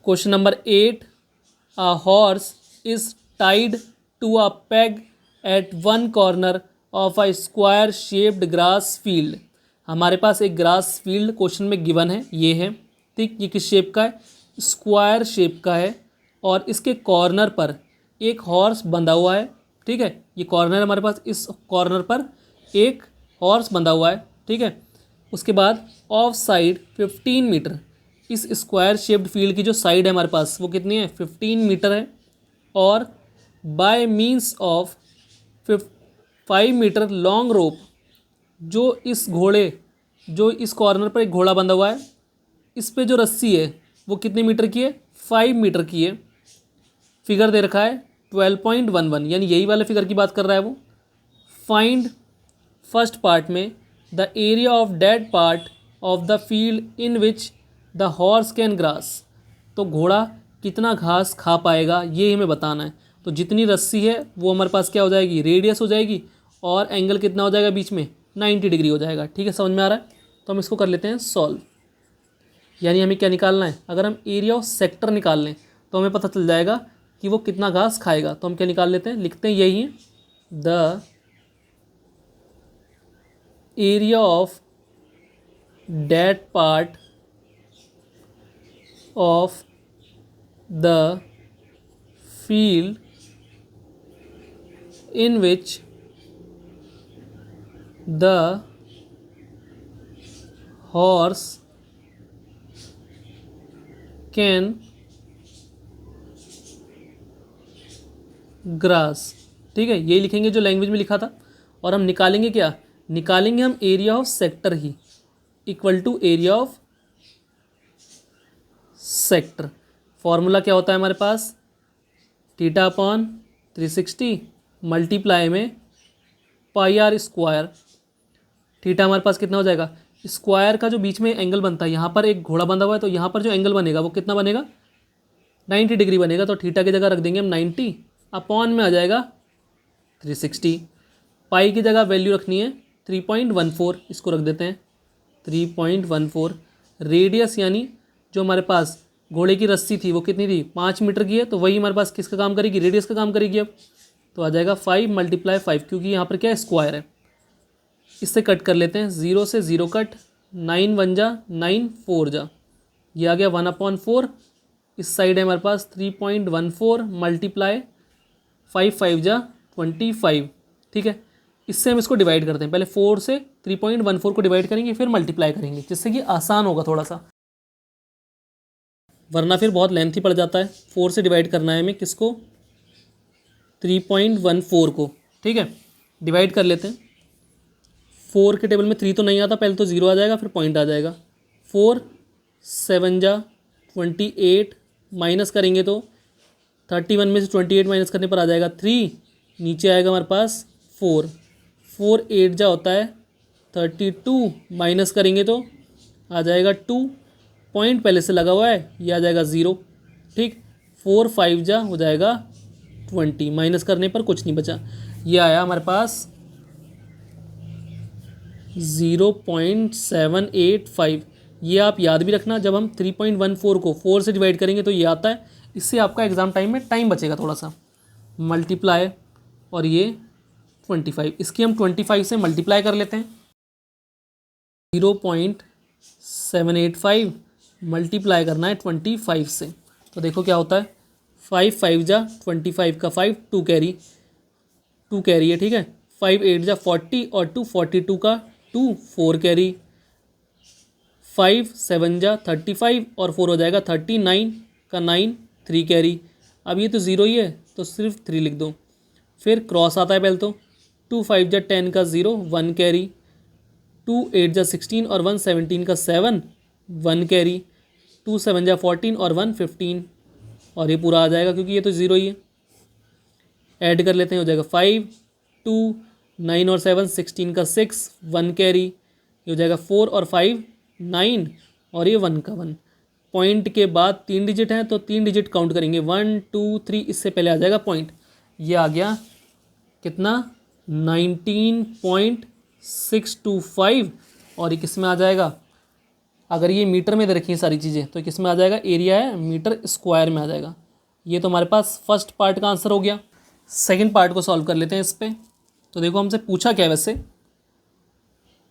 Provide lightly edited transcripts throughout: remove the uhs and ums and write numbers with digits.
Question number 8, a horse is tied to a peg at one corner of a square shaped grass field. हमारे पास एक grass field question में given है, ये है, ठीक। ये किस शेप का है? स्क्वायर शेप का है और इसके कॉर्नर पर एक हॉर्स बंधा हुआ है, ठीक है। ये कॉर्नर है हमारे पास, इस कॉर्नर पर एक हॉर्स बंधा हुआ है, ठीक है। उसके बाद ऑफ साइड 15 मीटर, इस स्क्वायर शेप्ड फील्ड की जो साइड है हमारे पास वो कितनी है? 15 मीटर है। और by means of 5 metre long rope, जो इस कॉर्नर पर एक घोड़ा बंधा हुआ है, इस पे जो रस्सी है वो कितने मीटर की है? 5 मीटर की है। फिगर दे रखा है 12.11, यानी यही वाले फिगर की बात कर रहा है वो। फाइंड फर्स्ट पार्ट में the area of dead part of the field in which the horse can grass. तो घोड़ा कितना घास खा पाएगा ये हमें बताना है। तो जितनी रस्सी है वो हमारे पास क्या हो जाएगी? रेडियस हो जाएगी, और एंगल कितना हो जाएगा बीच में? 90 डिग्री हो जाएगा, ठीक है। समझ में आ रहा है? तो हम इसको कर लेते हैं सॉल्व। यानी हमें क्या निकालना है? अगर हम एरिया ऑफ सेक्टर निकाल लें तो हमें पता चल जाएगा कि वो कितना घास खाएगा। तो हम क्या निकाल लेते हैं? लिखते हैं यही है, the area of dead part of the field in which the horse can grass, ठीक है। यही लिखेंगे जो लैंग्वेज में लिखा था। और हम निकालेंगे क्या? निकालेंगे हम एरिया ऑफ सेक्टर ही, equal to area of sector. Formula क्या होता है हमारे पास? थीटा अपॉन 360 मल्टीप्लाई में पाई आर स्क्वायर। थीटा हमारे पास कितना हो जाएगा? स्क्वायर का जो बीच में एंगल बनता है, यहाँ पर एक घोड़ा बंधा हुआ है, तो यहाँ पर जो एंगल बनेगा वो कितना बनेगा? 90 डिग्री बनेगा। तो थीटा की जगह रख देंगे हम 90, अपॉन में आ जाएगा 360। पाई की जगह वैल्यू रखनी है 3.14, इसको रख देते हैं 3.14। रेडियस यानी जो हमारे पास घोड़े की रस्सी थी वो कितनी थी? 5 मीटर की है, तो वही हमारे पास किसका काम करेगी? रेडियस का काम करेगी। अब तो आ जाएगा 5 × 5, क्योंकि यहाँ पर क्या है? स्क्वायर है। इससे कट कर लेते हैं, 0 से 0 कट, 9 1 जा 9, 4 जा, ये आ गया 1/4। इस साइड है हमारे पास 3.14 मल्टीप्लाई 5 5 जा 25, ठीक है। इससे हम इसको डिवाइड करते हैं। पहले 4 से 3.14 को डिवाइड करेंगे, फिर मल्टीप्लाई करेंगे, जिससे कि आसान होगा थोड़ा सा, वरना फिर बहुत लेंथी पड़ जाता है। 4 से डिवाइड करना है हमें किसको? 3.14 को, ठीक है। डिवाइड कर लेते हैं। 4 के टेबल में 3 तो नहीं आता, पहले तो 0 आ जाएगा, फिर पॉइंट आ जाएगा। 4 7 जा 28, माइनस करेंगे तो 31 में से 28 माइनस करने पर आ जाएगा 3, नीचे आएगा हमारे पास 4। 4 8 जा होता है 32, माइनस करेंगे तो आ जाएगा 2, पॉइंट पहले से लगा हुआ है, ये आ जाएगा 0, ठीक। 4 5 जा हो जाएगा 20, माइनस करने पर कुछ नहीं बचा, ये आया हमारे पास 0.785। ये आप याद भी रखना, जब हम 3.14 को 4 से डिवाइड करेंगे तो ये आता है। इससे आपका एग्ज़ाम टाइम में टाइम बचेगा थोड़ा सा। मल्टीप्लाई और ये 25, इसकी हम 25 से मल्टीप्लाई कर लेते हैं। 0.785 मल्टीप्लाई करना है 25 से, तो देखो क्या होता है। 5 5 जा 25 का 5, 2 कैरी है, ठीक है। 5 8 जा 40 और 2 42 का 2, 4 कैरी। 5 7 जा 35 और 4 हो जाएगा 39 का 9, 3 कैरी। अब ये तो 0 ही है, तो सिर्फ 3 लिख दो। फिर क्रॉस आता है पहले तो 2 5 जा 10 का 0, 1 कैरी। 2 8 जा 16 और 1 17 का 7, 1 कैरी। 2 7 जा 14 और 1 15, और ये पूरा आ जाएगा क्योंकि ये तो 0 ही है। ऐड कर लेते हैं, हो जाएगा 5 2 9 और 7 16 का 6, 1 कैरी। ये हो जाएगा 4 और 5 9, और ये 1 का 1। पॉइंट के बाद 3 डिजिट हैं तो 3 डिजिट काउंट करेंगे, 1 2 3, इससे पहले आ जाएगा पॉइंट। ये आ गया कितना? 19.625, और ये किस में आ जाएगा? अगर ये मीटर में दे रखी है सारी चीज़ें तो किस में आ जाएगा, एरिया है मीटर स्क्वायर में आ जाएगा। ये तो हमारे पास फर्स्ट पार्ट का आंसर हो गया। सेकंड पार्ट को सॉल्व कर लेते हैं इस पर। तो देखो हमसे पूछा क्या है वैसे,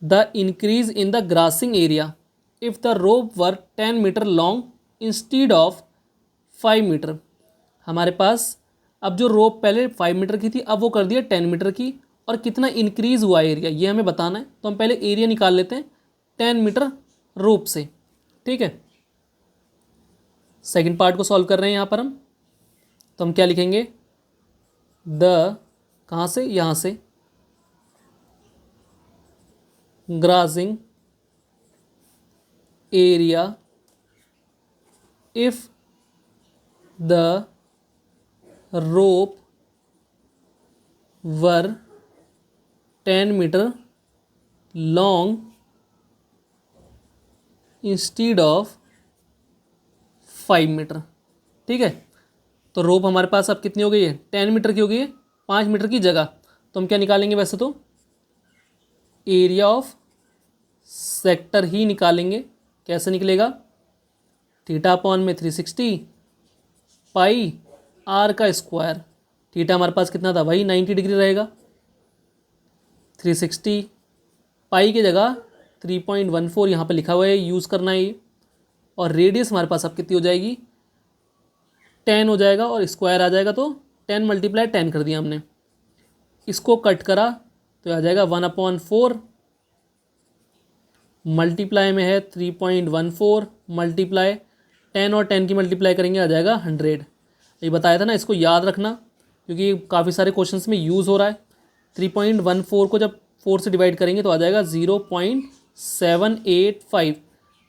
the increase in the grazing area if the rope were 10 metre long instead of 5 metre. हमारे पास अब जो रोप पहले 5 मीटर की थी अब वो कर दिया 10 मीटर की, और कितना इंक्रीज़ हुआ एरिया ये हमें बताना है। तो हम पहले एरिया निकाल लेते हैं 10 मीटर रोप से, ठीक है। सेकंड पार्ट को सॉल्व कर रहे हैं यहाँ पर हम, तो हम क्या लिखेंगे, द कहाँ से, यहाँ से, grazing area if the rope were 10 metre long instead of 5 metre, ठीक है। तो रोप हमारे पास अब कितनी हो गई है, 10 मीटर की हो गई है 5 मीटर की जगह। तो हम क्या निकालेंगे, वैसे तो एरिया ऑफ सेक्टर ही निकालेंगे। कैसे निकलेगा, थीटा अपॉन में 360 पाई आर का स्क्वायर। थीटा हमारे पास कितना था, वही 90 डिग्री रहेगा। 360 पाई की जगह 3.14 यहाँ पे लिखा हुआ है, यूज़ करना है ये। और रेडियस हमारे पास अब कितनी हो जाएगी, 10 हो जाएगा, और स्क्वायर आ जाएगा तो 10 मल्टीप्लाई 10 कर दिया हमने। इसको कट करा तो आ जाएगा 1/4 मल्टीप्लाई में है 3.14 मल्टीप्लाई 10 और 10 की मल्टीप्लाई करेंगे आ जाएगा 100। ये बताया था ना, इसको याद रखना क्योंकि काफ़ी सारे क्वेश्चंस में यूज़ हो रहा है। 3.14 को जब 4 से डिवाइड करेंगे तो आ जाएगा 0.785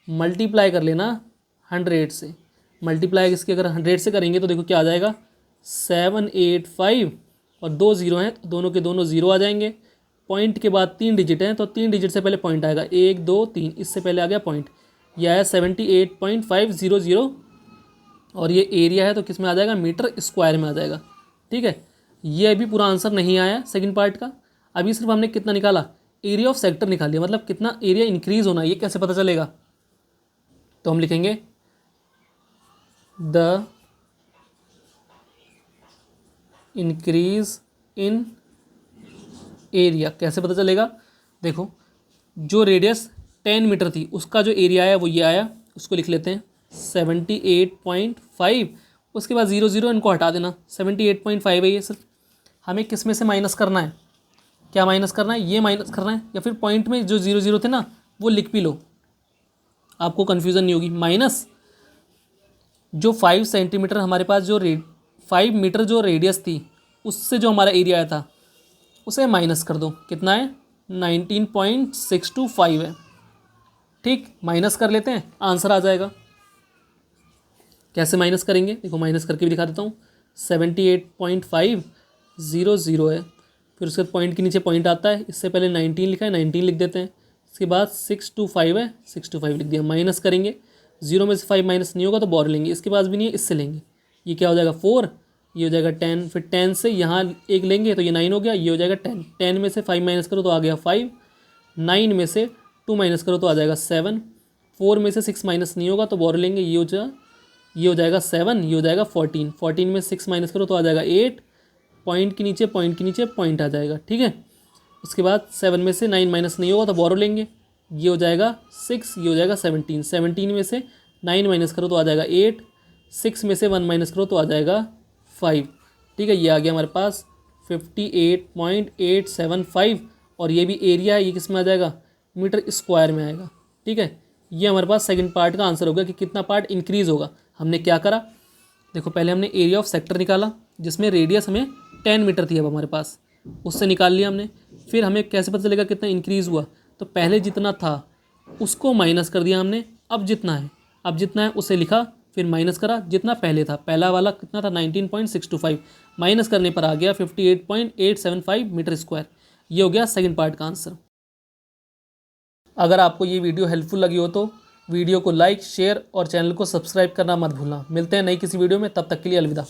मल्टीप्लाई कर लेना 100 से। मल्टीप्लाई इसके अगर 100 से करेंगे तो देखो क्या आ जाएगा, 785 और 2 ज़ीरो हैं तो दोनों के दोनों ज़ीरो आ जाएंगे। पॉइंट के बाद 3 डिजिट हैं तो 3 डिजिट से पहले पॉइंट आएगा, 1 2 3, इससे पहले आ गया पॉइंट। यह आया 78.500 और ये एरिया है तो किस में आ जाएगा, मीटर स्क्वायर में आ जाएगा, ठीक है। ये अभी पूरा आंसर नहीं आया सेकंड पार्ट का। अभी सिर्फ हमने कितना निकाला, एरिया ऑफ सेक्टर निकाल लिया, मतलब कितना एरिया इंक्रीज होना है ये कैसे पता चलेगा। तो हम लिखेंगे द इंक्रीज इन एरिया। कैसे पता चलेगा, देखो जो रेडियस 10 मीटर थी उसका जो एरिया आया वो ये आया, उसको लिख लेते हैं 78.5। उसके बाद 0 0 इनको हटा देना, 78.5 है ये। सिर्फ हमें किस में से माइनस करना है, क्या माइनस करना है, ये माइनस करना है, या फिर पॉइंट में जो 0 0 थे ना वो लिख भी लो, आपको कन्फ्यूज़न नहीं होगी। माइनस जो 5 सेंटीमीटर हमारे पास जो 5 मीटर जो रेडियस थी उससे जो हमारा एरिया आया था उसे माइनस कर दो, कितना है 19.625 है, ठीक। माइनस कर लेते हैं, आंसर आ जाएगा। कैसे माइनस करेंगे, देखो माइनस करके भी दिखा देता हूँ। 78.500 है, फिर उसके पॉइंट के नीचे पॉइंट आता है, इससे पहले 19 लिखा है 19 लिख देते हैं। इसके बाद 625 है 625 लिख दिया। माइनस करेंगे, 0 में से 5 माइनस नहीं होगा तो बॉर लेंगे, इसके पास भी नहीं है इससे लेंगे। ये क्या हो जाएगा 4, ये हो जाएगा 10, फिर 10 से यहाँ एक लेंगे तो ये 9 हो गया, ये हो जाएगा 10। 10 में से 5 माइनस करो तो आ गया 5, 9 में से 2 माइनस करो तो आ जाएगा 7, 4 में से 6 माइनस नहीं होगा तो बॉर लेंगे, ये हो जाएगा 7, ये हो जाएगा 14, 14 में 6 माइनस करो तो आ जाएगा 8, पॉइंट के नीचे पॉइंट आ जाएगा, ठीक है। उसके बाद 7 में से 9 माइनस नहीं होगा तो बोरो लेंगे, ये हो जाएगा 6, ये हो जाएगा 17, 17 में से 9 माइनस करो तो आ जाएगा 8, 6 में से 1 माइनस करो तो आ जाएगा 5, ठीक है। ये आ गया हमारे पास 58.875 और ये भी एरिया है, ये किस में आ जाएगा, मीटर स्क्वायर में आएगा, ठीक है। ये हमारे पास सेकंड पार्ट का आंसर होगा कि कितना पार्ट इंक्रीज़ होगा। हमने क्या करा, देखो पहले हमने एरिया ऑफ सेक्टर निकाला जिसमें रेडियस हमें 10 मीटर थी अब हमारे पास, उससे निकाल लिया हमने। फिर हमें कैसे पता चलेगा कितना इंक्रीज़ हुआ, तो पहले जितना था उसको माइनस कर दिया हमने, अब जितना है उसे लिखा, फिर माइनस करा जितना पहले था। पहला वाला कितना था 19.625, माइनस करने पर आ गया 58.875 मीटर स्क्वायर। ये हो गया सेकंड पार्ट का आंसर। अगर आपको ये वीडियो हेल्पफुल लगी हो तो वीडियो को लाइक, शेयर और चैनल को सब्सक्राइब करना मत भूलना। मिलते हैं नई किसी वीडियो में, तब तक के लिए अलविदा।